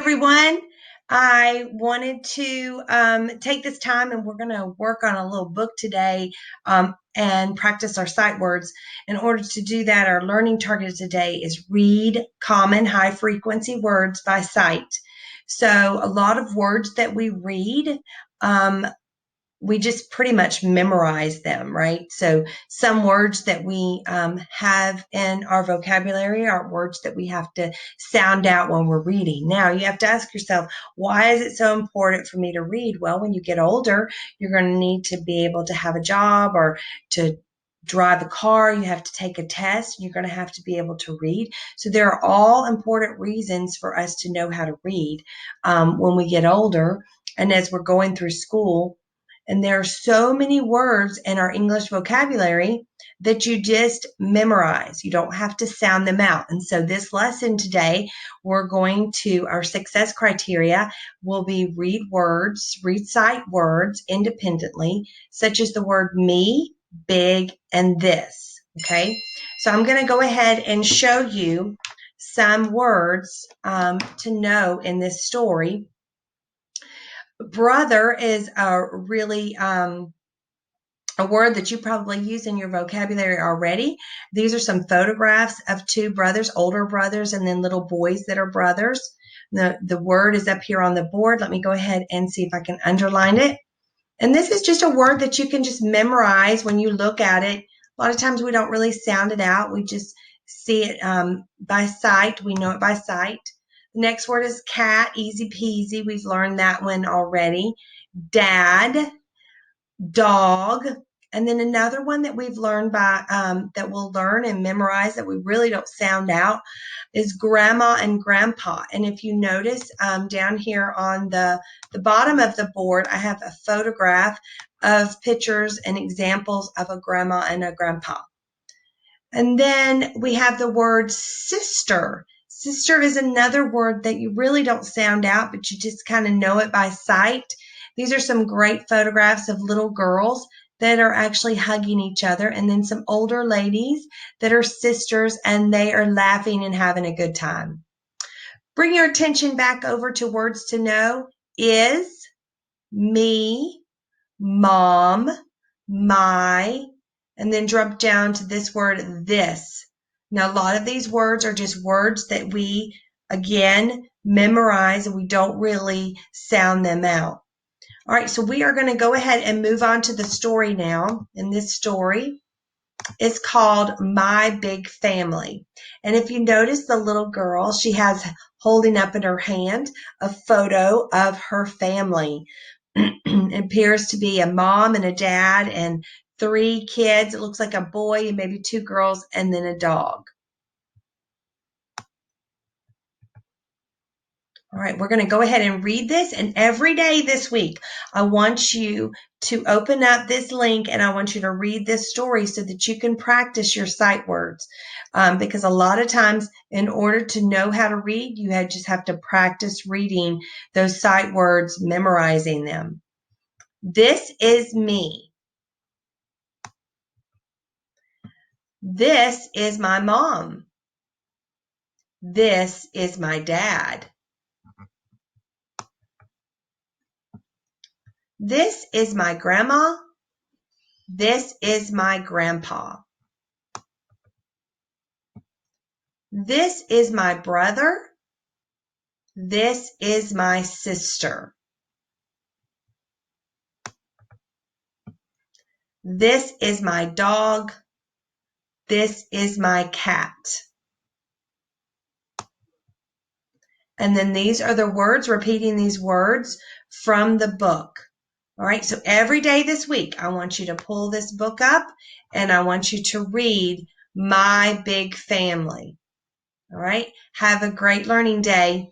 everyone. I wanted to take this time and we're going to work on a little book today and practice our sight words. In order to do that, our learning target today is read common high frequency words by sight. So a lot of words that we read, we just pretty much memorize them, right? So some words that we have in our vocabulary are words that we have to sound out when we're reading. Now, you have to ask yourself, why is it so important for me to read? Well, when you get older, you're going to need to be able to have a job or to drive a car. You have to take a test. You're going to have to be able to read. So there are all important reasons for us to know how to read when we get older and as we're going through school. And there are so many words in our English vocabulary that you just memorize. You don't have to sound them out. And so this lesson today, our success criteria will be read sight words independently, such as the word me, big, and this. Okay. So I'm going to go ahead and show you some words to know in this story. Brother is a really a word that you probably use in your vocabulary already. These are some photographs of two brothers, older brothers, and then little boys that are brothers. The word is up here on the board. Let me go ahead and see if I can underline it. And this is just a word that you can just memorize when you look at it. A lot of times we don't really sound it out. We just see it by sight. We know it by sight. The next word is cat, easy peasy. We've learned that one already. Dad, dog, and then another one that we've learned that we'll learn and memorize that we really don't sound out is grandma and grandpa. And if you notice down here on the bottom of the board, I have a photograph of pictures and examples of a grandma and a grandpa. And then we have the word sister. Sister is another word that you really don't sound out, but you just kind of know it by sight. These are some great photographs of little girls that are actually hugging each other, and then some older ladies that are sisters, and they are laughing and having a good time. Bring your attention back over to words to know. Is, me, mom, my, and then drop down to this word, this. Now, a lot of these words are just words that we, again, memorize, and we don't really sound them out. All right, so we are going to go ahead and move on to the story now. And this story is called My Big Family. And if you notice the little girl, she has holding up in her hand a photo of her family. It appears to be a mom and a dad and 3 kids. It looks like a boy and maybe 2 girls and then a dog. All right, we're going to go ahead and read this. And every day this week, I want you to open up this link and I want you to read this story so that you can practice your sight words. Because a lot of times, in order to know how to read, you just have to practice reading those sight words, memorizing them. This is me. This is my mom. This is my dad. This is my grandma. This is my grandpa. This is my brother. This is my sister. This is my dog. This is my cat. And then these are the words, repeating these words from the book. All right, so every day this week, I want you to pull this book up and I want you to read My Big Family. All right, have a great learning day.